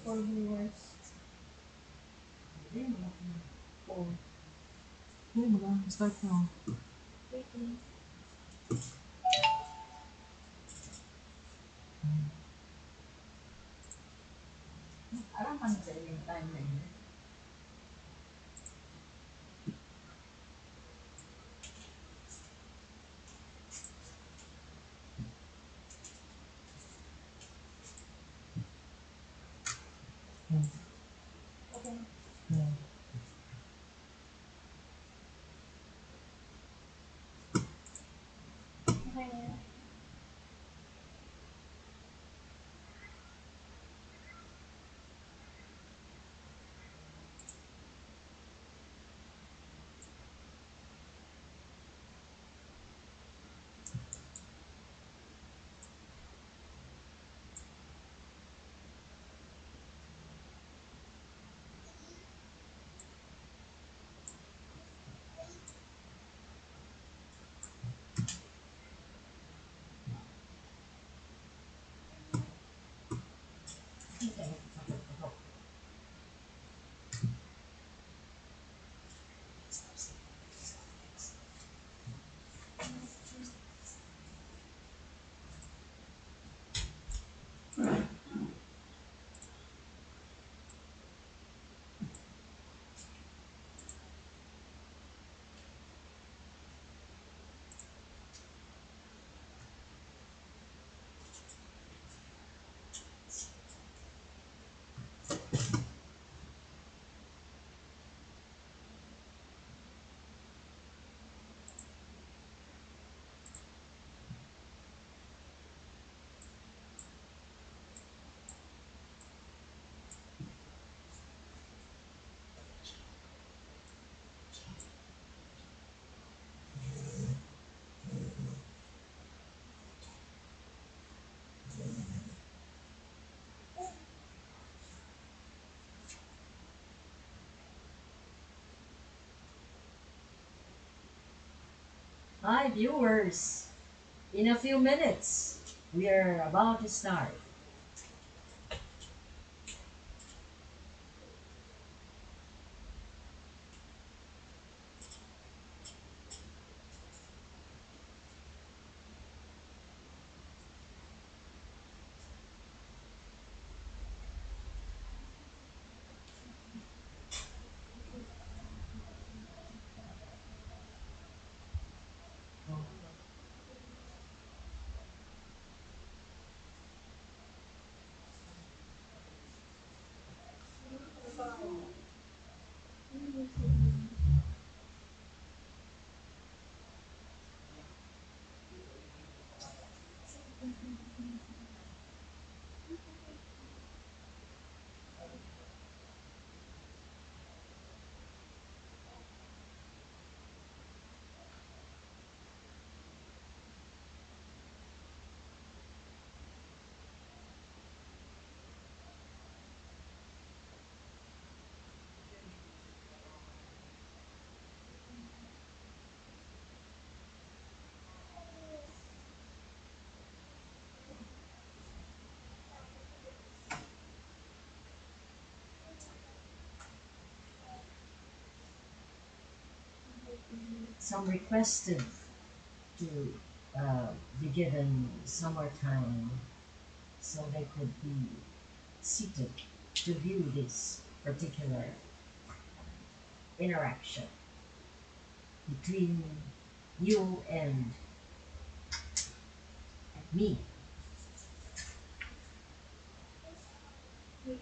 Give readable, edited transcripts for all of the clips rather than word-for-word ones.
for viewers. Hindi, malaki na. Oh, Hindi mo na. Start now. waiting. Araman sa inyong time na yun. Okay. Okay na yan. Hi, viewers. In a few minutes, we are about to start. Some requested to be given some more time so they could be seated to view this particular interaction between you and me.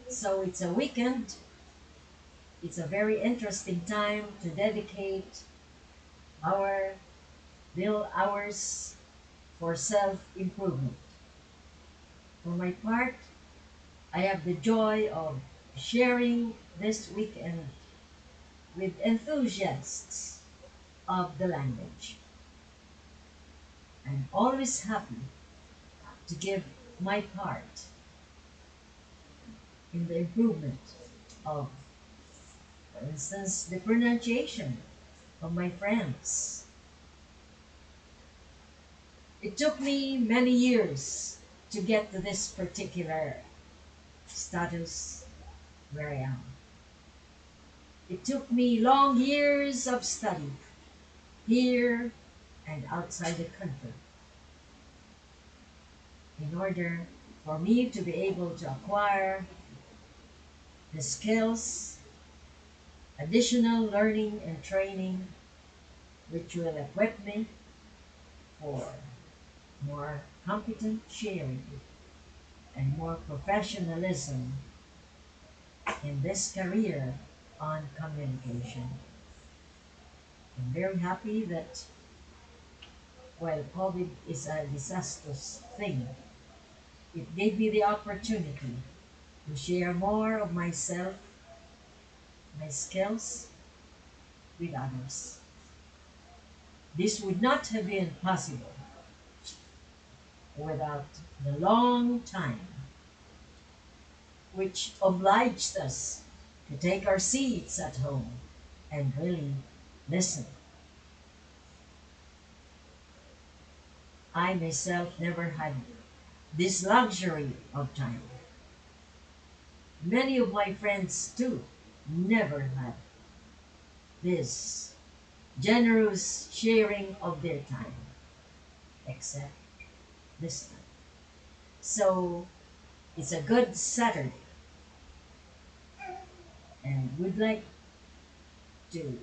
So it's a weekend. It's a very interesting time to dedicate our little hours for self-improvement. For my part, I have the joy of sharing this weekend with enthusiasts of the language. I'm always happy to give my part in the improvement of, for instance, the pronunciation of my friends. It took me many years to get to this particular status where I am. It took me long years of study, here and outside the country, in order for me to be able to acquire the skills, additional learning and training which will equip me for more competent sharing and more professionalism in this career on communication. I'm very happy that while COVID is a disastrous thing, it gave me the opportunity to share more of myself, my skills with others. This would not have been possible without the long time which obliged us to take our seats at home and really listen. I myself never had this luxury of time. Many of my friends too never had this generous sharing of their time, except this time. So it's a good Saturday, and we'd like to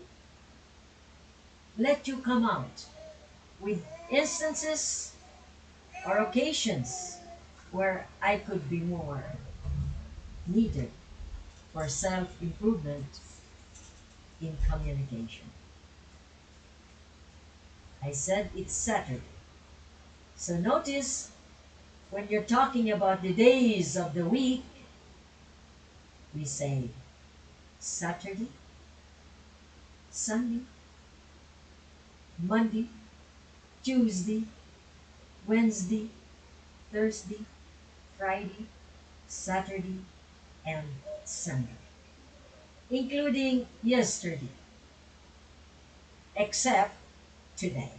let you come out with instances or occasions where I could be more needed for self improvement in communication. I said it's Saturday. So notice when you're talking about the days of the week, we say Saturday, Sunday, Monday, Tuesday, Wednesday, Thursday, Friday, Saturday, and Sunday, including yesterday, except today.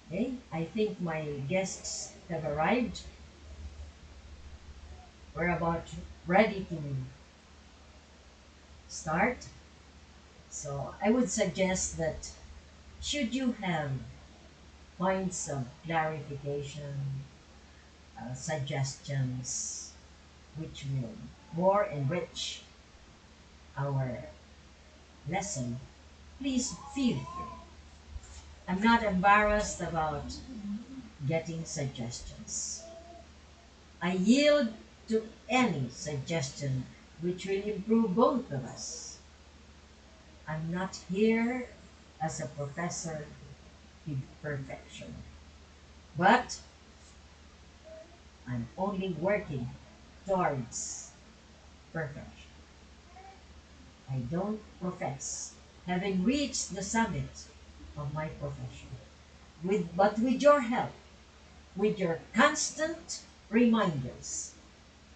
Okay, I think my guests have arrived. We're about ready to start. So I would suggest that should you have points of clarification, suggestions, which will more enrich our lesson, please feel free. I'm not embarrassed about getting suggestions. I yield to any suggestion which will improve both of us. I'm not here as a professor with perfection, but I'm only working towards perfection. I don't profess having reached the summit of my profession. But with your help, with your constant reminders,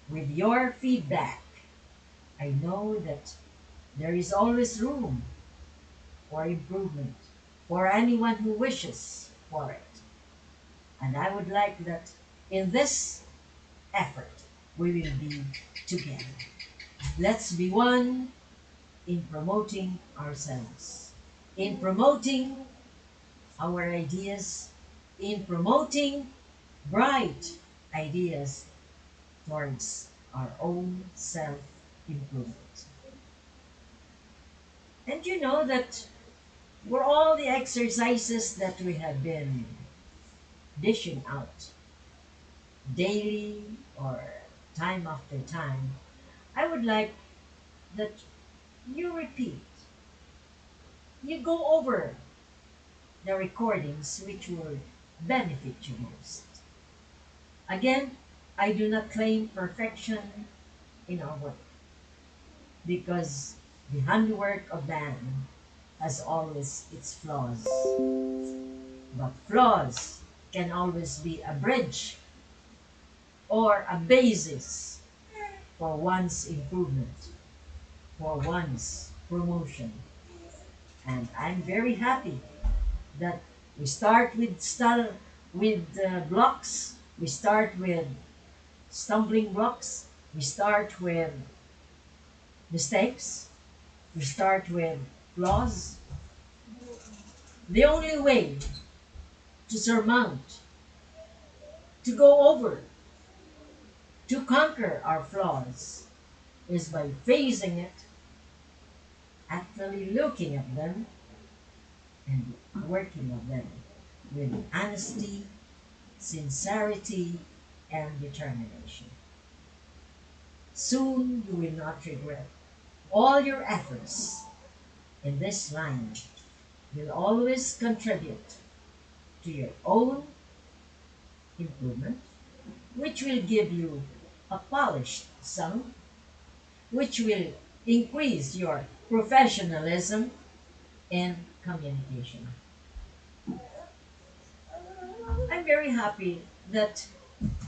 with your feedback, I know that there is always room for improvement for anyone who wishes for it. And I would like that in this effort, we will be together. Let's be one in promoting ourselves, in promoting our ideas, in promoting bright ideas towards our own self improvement. And you know that for all the exercises that we have been dishing out daily or time after time, I would like that you repeat, you go over the recordings which will benefit you most. Again, I do not claim perfection in our work because the handiwork of man has always its flaws. But flaws can always be a bridge or a basis for one's improvement, for one's promotion. And I'm very happy that we start with with blocks. We start with stumbling blocks. We start with mistakes. We start with flaws. The only way to surmount, to go over, to conquer our flaws is by facing it, actually looking at them, and working on them with honesty, sincerity, and determination. Soon you will not regret. All your efforts in this line will always contribute to your own improvement, which will give you a polished sound, which will increase your professionalism in communication. I'm very happy that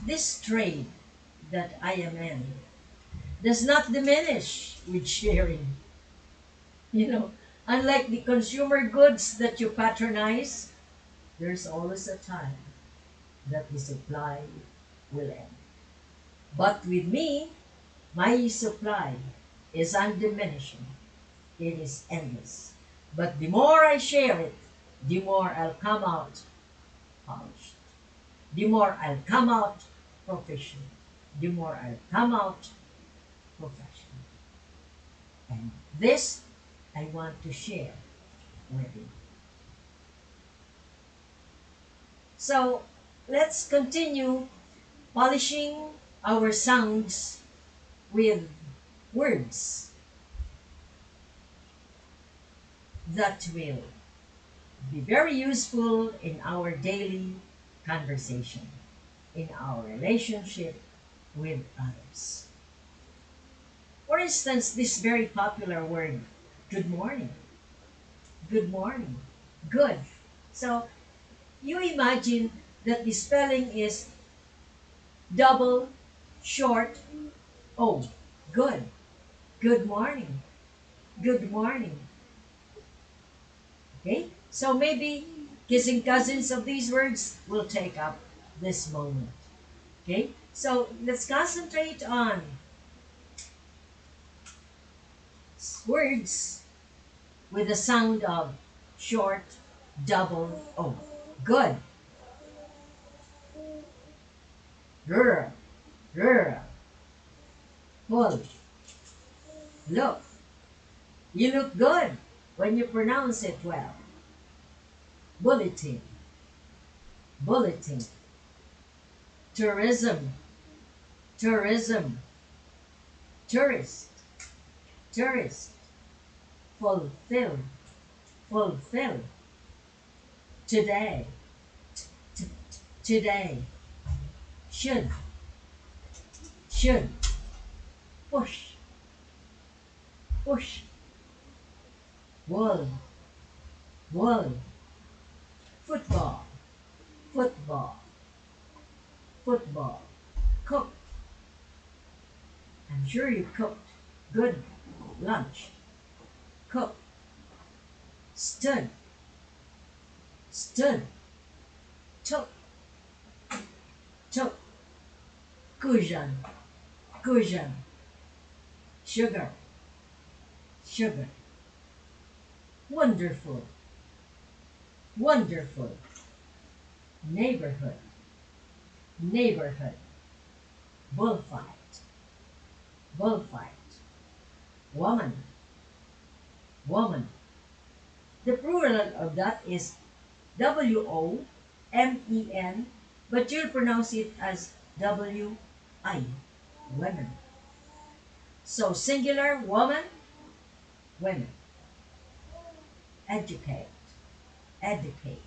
this trade that I am in does not diminish with sharing. You know, unlike the consumer goods that you patronize, there's always a time that the supply will end. But with me, my supply is undiminishing. It is endless. But the more I share it, the more I'll come out polished. The more I'll come out proficient. The more I'll come out professional. And this I want to share with you. So let's continue polishing our sounds with words that will be very useful in our daily conversation, in our relationship with others. For instance, this very popular word, good morning. Good morning. Good. So you imagine that the spelling is double, short, O. Good. Good morning. Good morning. Okay? So maybe kissing cousins of these words will take up this moment. Okay? So let's concentrate on words with the sound of short, double O. Good. Rural. Rural. Full. Look. You look good when you pronounce it well. Bulletin. Bulletin. Tourism. Tourism. Tourist. Tourist. Fulfill. Fulfill. Today. Today. Should. Should. Push. Push. Wool. Wool. Football. Football. Football. Cook. I'm sure you cooked good lunch. Cook. Stood. Stood. Took. Took. Cushion. Cushion. Sugar. Sugar. Wonderful. Wonderful. Neighborhood. Neighborhood. Bullfight. Bullfight. Woman. Woman. The plural of that is WOMEN, but you'll pronounce it as WI. Women. So singular, woman, women. Educate. Educate.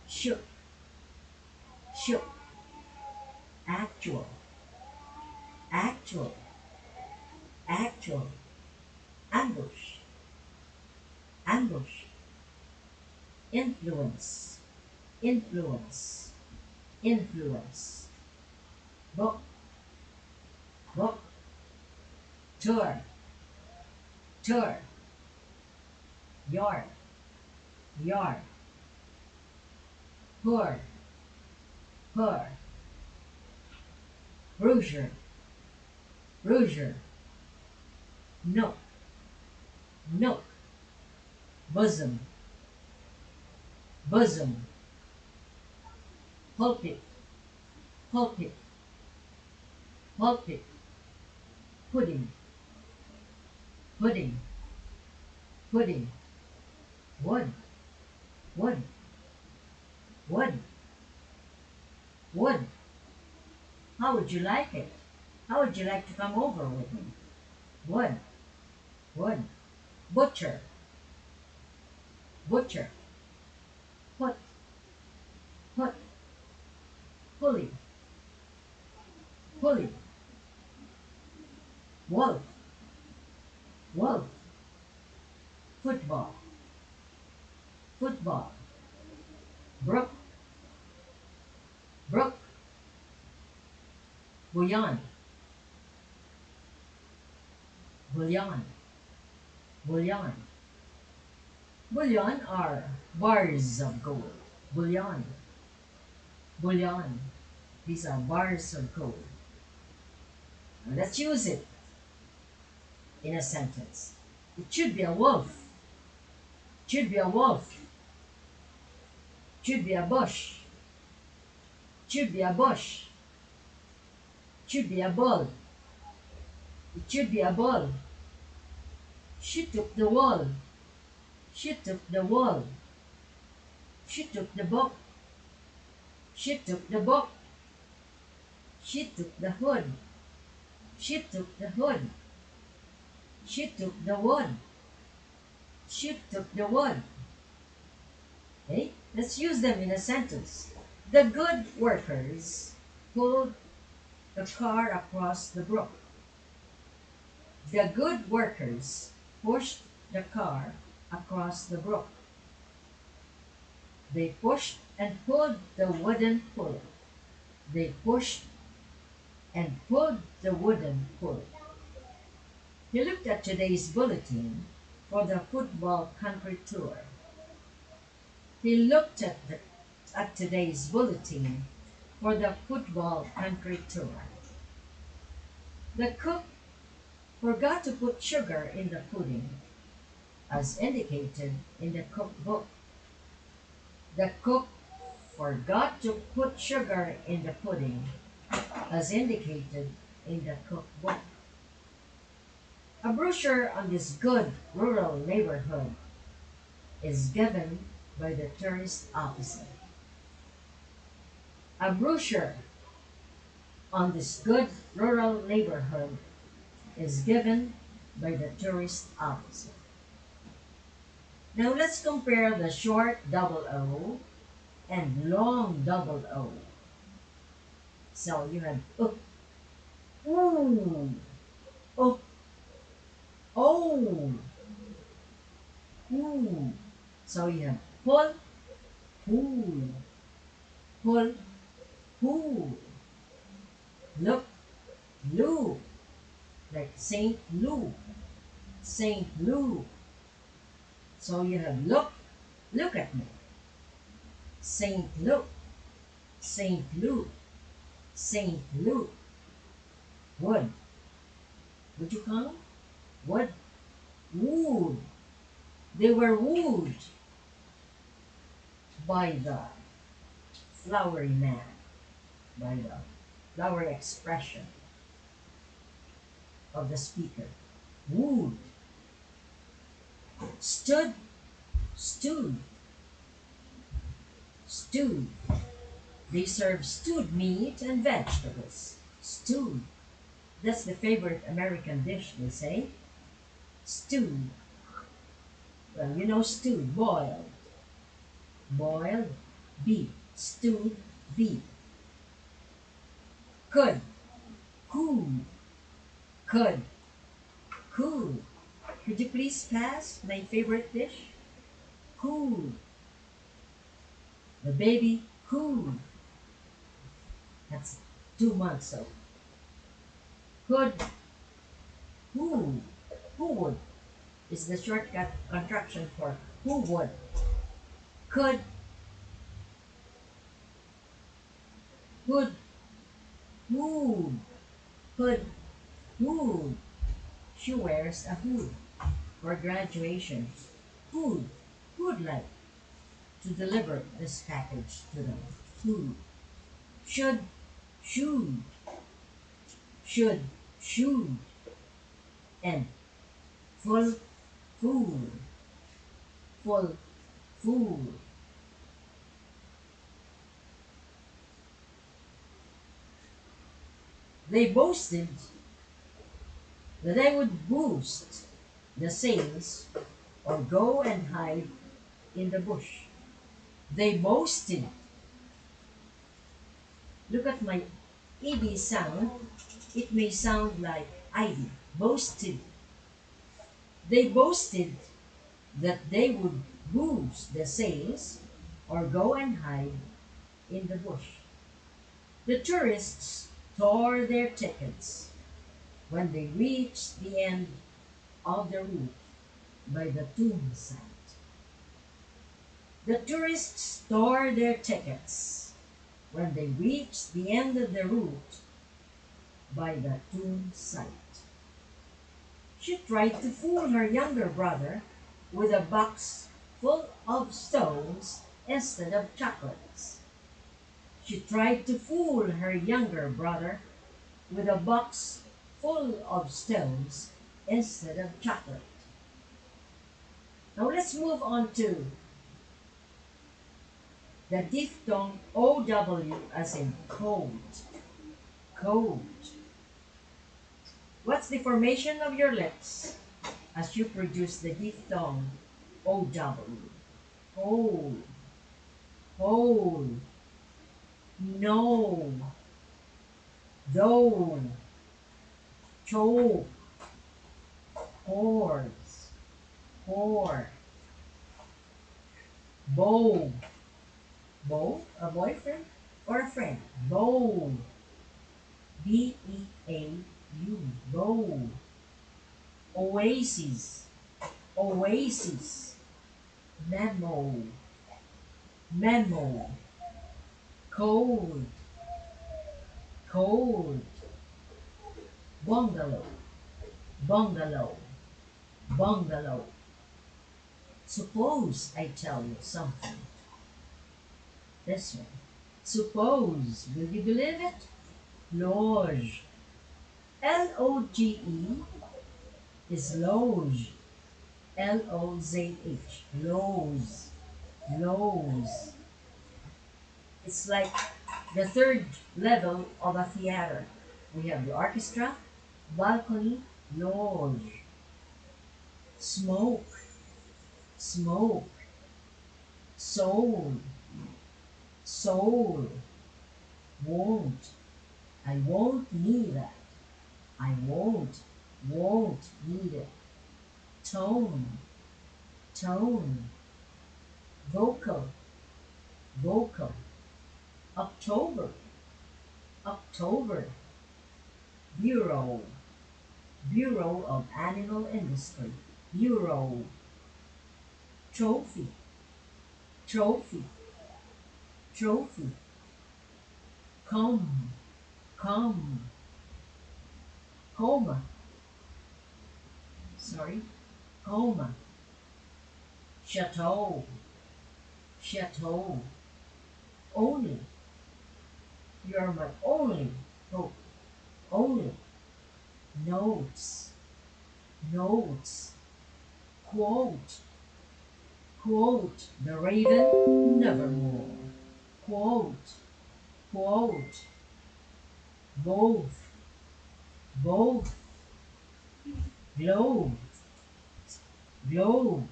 Shook. Shook. Actual. Actual. Actual. Ambush. Ambush. Influence. Influence. Influence. Book. Book. Tour. Tour. Yard. Yard. Poor. purr, bruiser, bruiser, nook, nook, bosom, bosom, pulpit, pulpit, pulpit, pudding, pudding, pudding, wood, wood, wood, wood. How would you like it? How would you like to come over with me? Wood, wood, butcher, butcher, put, put, pulley, pulley, wolf, wolf, football, football, brook, brook, bouillon, bouillon, bouillon. Bullion are bars of gold. Bullion, bullion. These are bars of gold. Now let's use it in a sentence. It should be a wolf. Should be a wolf. Should be a bush. Should be a bush. Should be a bull. It should be a bull. She took the wall. She took the wall. She took the book. She took the book. She took the hood. She took the hood. She took the wood. She took the wood. Okay, let's use them in a sentence. The good workers pulled the car across the brook. The good workers pushed the car across the brook. They pushed and pulled the wooden pulley. They pushed and pulled the wooden pulley. He looked at today's bulletin for the football country tour. He looked at today's bulletin for the football country tour. The cook forgot to put sugar in the pudding, as indicated in the cookbook. The cook forgot to put sugar in the pudding, as indicated in the cookbook. A brochure on this good rural neighborhood is given by the tourist officer. A brochure on this good rural neighborhood is given by the tourist officer. Now let's compare the short double O and long double O. So you have ooh, oh, oh, ooh. So you have pull, pull, pull, pull. Look, Lou, like Saint Lou, Saint Lou. So you have look at me. Saint Luke, Saint Luke, Saint Luke. Wood. Would you count? Wood. Wooed. They were wooed by the flowery man, by the flowery expression of the speaker. Wooed. Stood. Stewed. Stewed. They serve stewed meat and vegetables. Stewed. That's the favorite American dish, they say. Stewed. Well, you know stewed, boiled. Boiled beef. Stewed beef. Could. Cool. Could. Cool. Could you please pass my favorite dish? Cool. The baby cool. That's 2 months old. Could. Who. Who would is the shortcut contraction for who would. Could. Hood, hood, hood, hood. She wears a hood for graduation. Hood, hood like to deliver this package to them. Hood, should, should, should, should, and full, full, full, full. They boasted that they would boost the sales or go and hide in the bush. They boasted. Look at my ED sound. It may sound like ID. Boasted. They boasted that they would boost the sales or go and hide in the bush. The tourists tore their tickets when they reached the end of the route by the tomb site. The tourists tore their tickets when they reached the end of the route by the tomb site. She tried to fool her younger brother with a box full of stones instead of chocolates. She tried to fool her younger brother with a box full of stones instead of chocolate. Now let's move on to the diphthong OW as in cold. Cold. What's the formation of your lips as you produce the diphthong OW? Hold, hold, no, though, choke, horse, whore, bow, bow, a boyfriend or a friend, bow, B-E-A-U, bow, oasis, oasis, memo, memo, cold, cold, bungalow, bungalow, bungalow. Suppose I tell you something. This one. Suppose, will you believe it? Loge. L-O-G-E is loge. L-O-Z-H. Loge. Loge. It's like the third level of a theater. We have the orchestra, balcony, loge. Smoke. Smoke. Soul. Soul. Won't. I won't need that. I won't need it. Tone, tone, vocal, vocal. October, October. Bureau, Bureau of Animal Industry. Bureau. Trophy, trophy, trophy. Come, come. Coma, sorry. Coma. Chateau, chateau. Only. You're my only hope. Only. Notes, notes. Quote, quote. The raven nevermore. Quote, quote. Both, both. Globe, globe.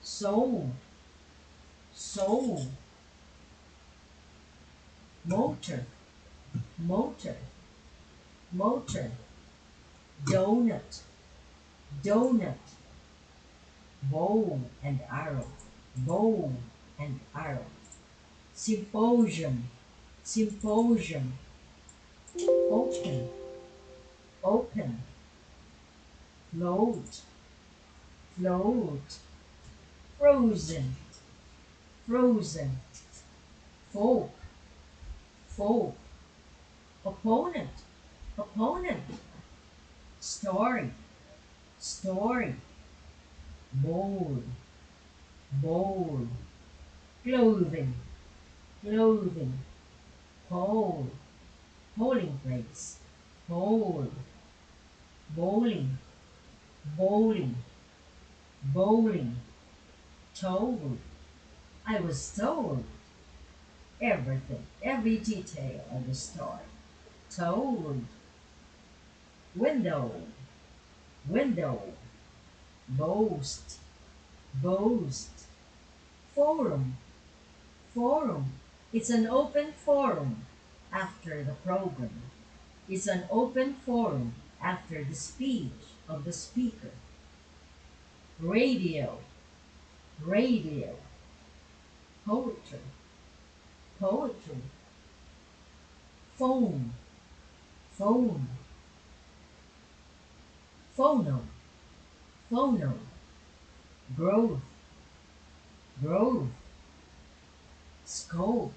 Soul, soul. Motor, motor, motor. Donut, donut. Bow and arrow, bow and arrow. Symposium, symposium. Open, open. Float, float. Frozen, frozen. Folk, foe, opponent, opponent, story, story, bold, bold, clothing, clothing, pole, polling place, pole, bowling, bowling, bowling, told. I was told everything, every detail of the story. Told, window, window, boast, boast, forum, forum. It's an open forum after the program. It's an open forum after the speech of the speaker. Radio, radio, poetry, poetry, phone, phone, phono, phono, growth, growth, scope,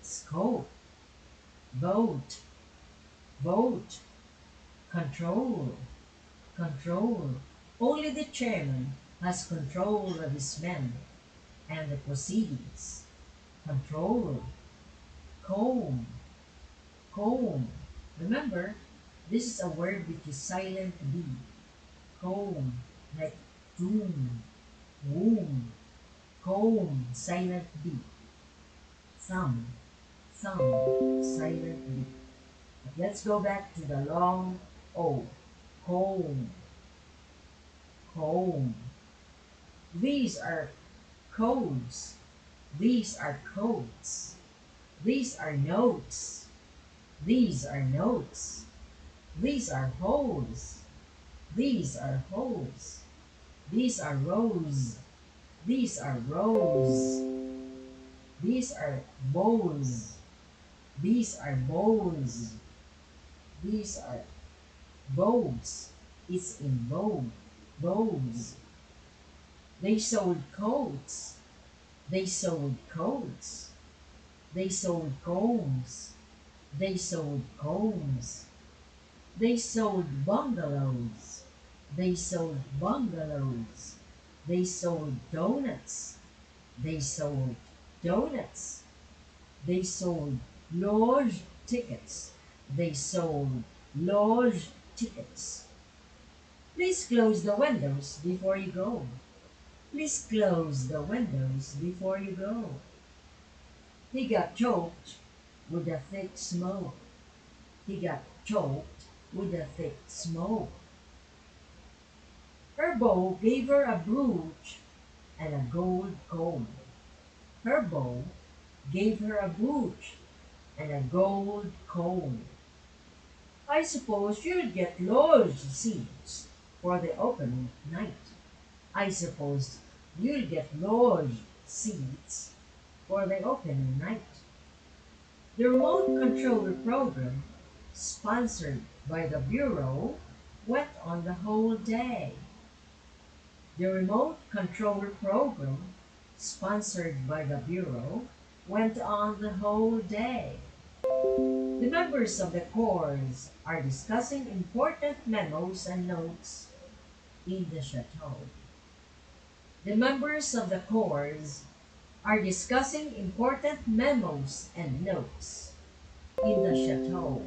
scope, vote, vote, control, control. Only the chairman has control of his men and the proceedings. Control, comb, comb. Remember, this is a word which is silent B. Comb, like doom, womb, comb, silent B. Thumb, thumb, silent B. But let's go back to the long O. Comb, comb. These are codes. These are codes. These are notes. These are notes. These are holes. These are holes. These are rows. These are rows. These are bowls. These are bowls. These are bows. It's in bow. Bows. They sold coats. They sold coats. They sold combs. They sold combs. They sold bungalows. They sold bungalows. They sold donuts. They sold donuts. They sold lodge tickets. They sold lodge tickets. Please close the windows before you go. Please close the windows before you go. He got choked with a thick smoke. He got choked with a thick smoke. Her beau gave her a brooch and a gold comb. Her beau gave her a brooch and a gold comb. I suppose you'll get lodge seats for the opening night. I suppose you'll get lodge seats for the opening night. The remote control program, sponsored by the Bureau, went on the whole day. The remote control program, sponsored by the Bureau, went on the whole day. The members of the corps are discussing important memos and notes in the chateau. The members of the corps are discussing important memos and notes in the chateau.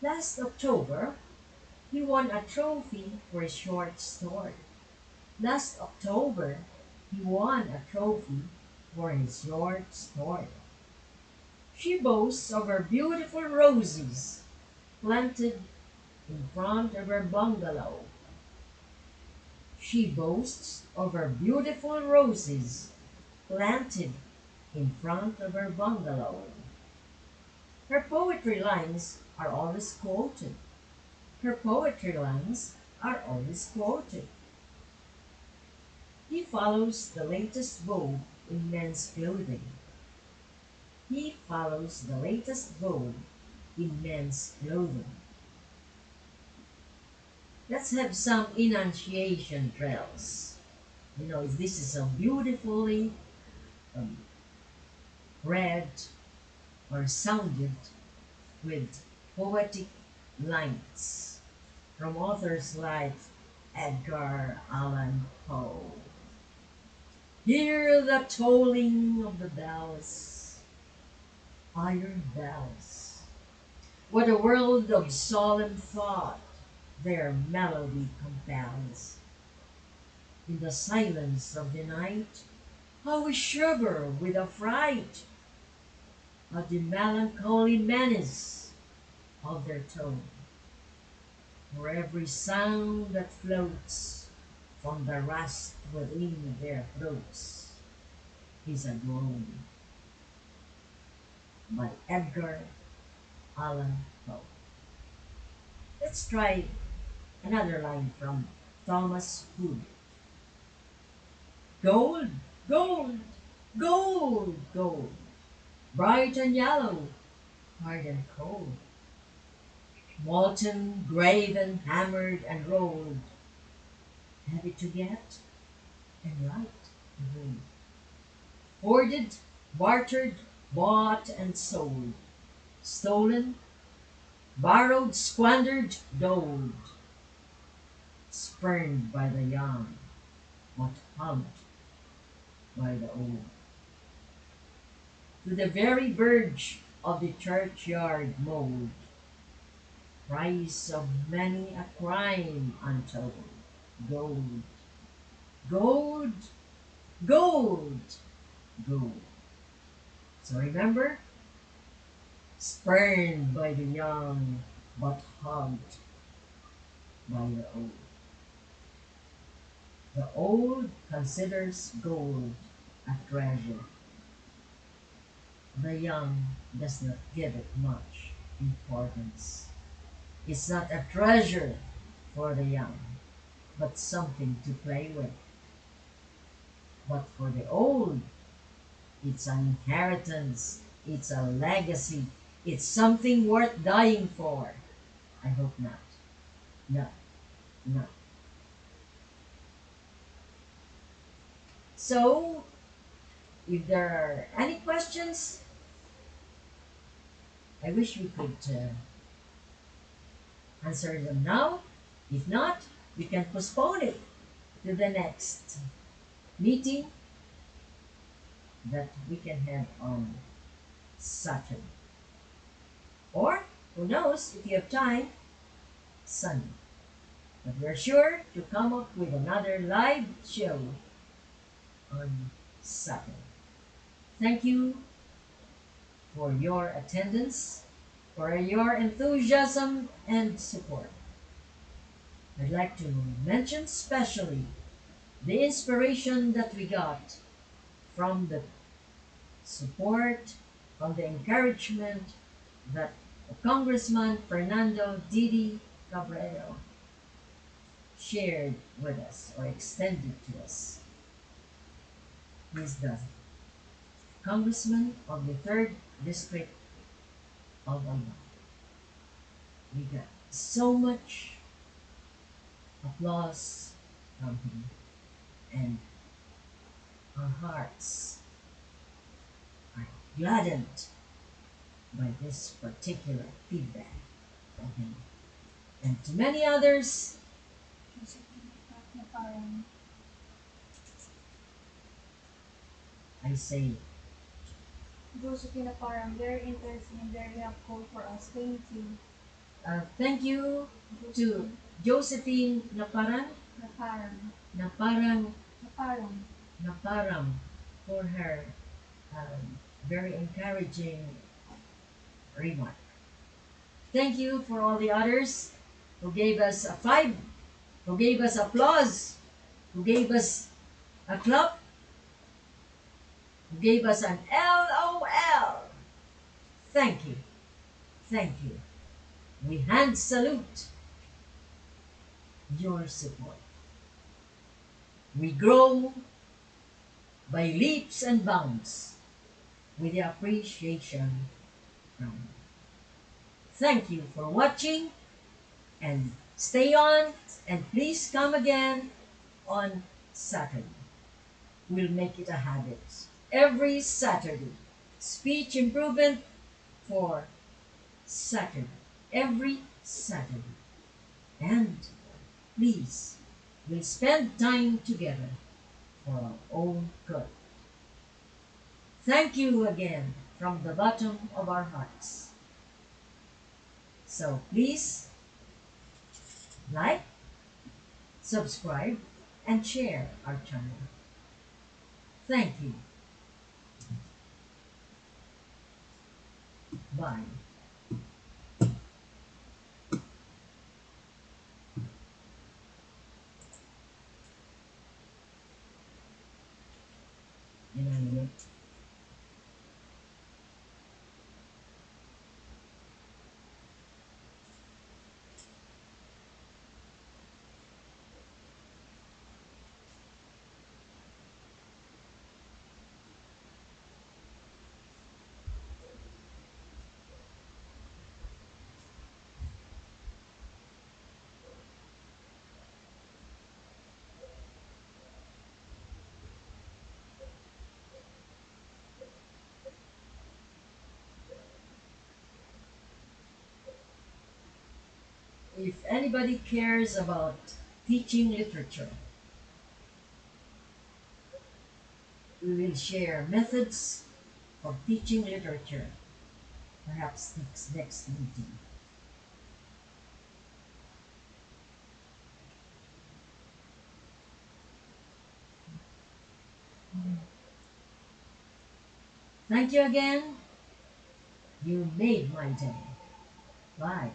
Last October, he won a trophy for a short story. Last October, he won a trophy for his short story. She boasts of her beautiful roses planted in front of her bungalow. She boasts of her beautiful roses planted in front of her bungalow. Her poetry lines are always quoted. Her poetry lines are always quoted. He follows the latest vogue in men's clothing. He follows the latest vogue in men's clothing. Let's have some enunciation drills. This is a beautifully um, read or sounded with poetic lines from authors like Edgar Allan Poe. Hear the tolling of the bells, iron bells. What a world of solemn thought their melody compels. In the silence of the night, how we shiver with affright at the melancholy menace of their tone. For every sound that floats from the rust within their throats is a groan by Edgar Allan Poe. Let's try another line from Thomas Hood. Gold, gold, gold, gold, bright and yellow, hard and cold, molten, graven, hammered and rolled, heavy to get and light to hold. Hoarded, bartered, bought and sold, stolen, borrowed, squandered, doled, spurned by the young, but hugged by the old. To the very verge of the churchyard mold, price of many a crime untold. Gold, gold, gold, gold. So remember, spurned by the young, but hugged by the old. The old considers gold a treasure. The young does not give it much importance. It's not a treasure for the young, but something to play with. But for the old, it's an inheritance, it's a legacy, it's something worth dying for. I hope not. No, no. So, if there are any questions, I wish we could answer them now. If not, we can postpone it to the next meeting that we can have on Saturday. Or, who knows, if you have time, Sunday. But we're sure to come up with another live show on Saturday. Thank you for your attendance, for your enthusiasm and support. I'd like to mention especially the inspiration that we got from the support, from the encouragement that Congressman Fernando Didi Cabredo shared with us or extended to us. He's the Congressman of the 3rd District of Albany. We got so much applause from him, and our hearts are gladdened by this particular feedback from him. And to many others, Na parang, I say Josephine, na parang very interesting and very helpful for us. Thank you, thank you to Josephine. Josephine Naparan, Na parang, Naparang, na parang. Naparam for her very encouraging remark. Thank you for all the others who gave us a five, who gave us applause, who gave us a clap, who gave us an LOL. Thank you. Thank you. We hand salute your support. We grow by leaps and bounds with the appreciation from you. Thank you for watching and stay on and please come again on Saturday. We'll make it a habit. Every Saturday. Speech improvement for Saturday, every Saturday. And please, we'll spend time together for our own good. Thank you again from the bottom of our hearts. So please like, subscribe, and share our channel. Thank you. Bye. And if anybody cares about teaching literature, we will share methods of teaching literature, perhaps next meeting. Thank you again. You made my day. Bye.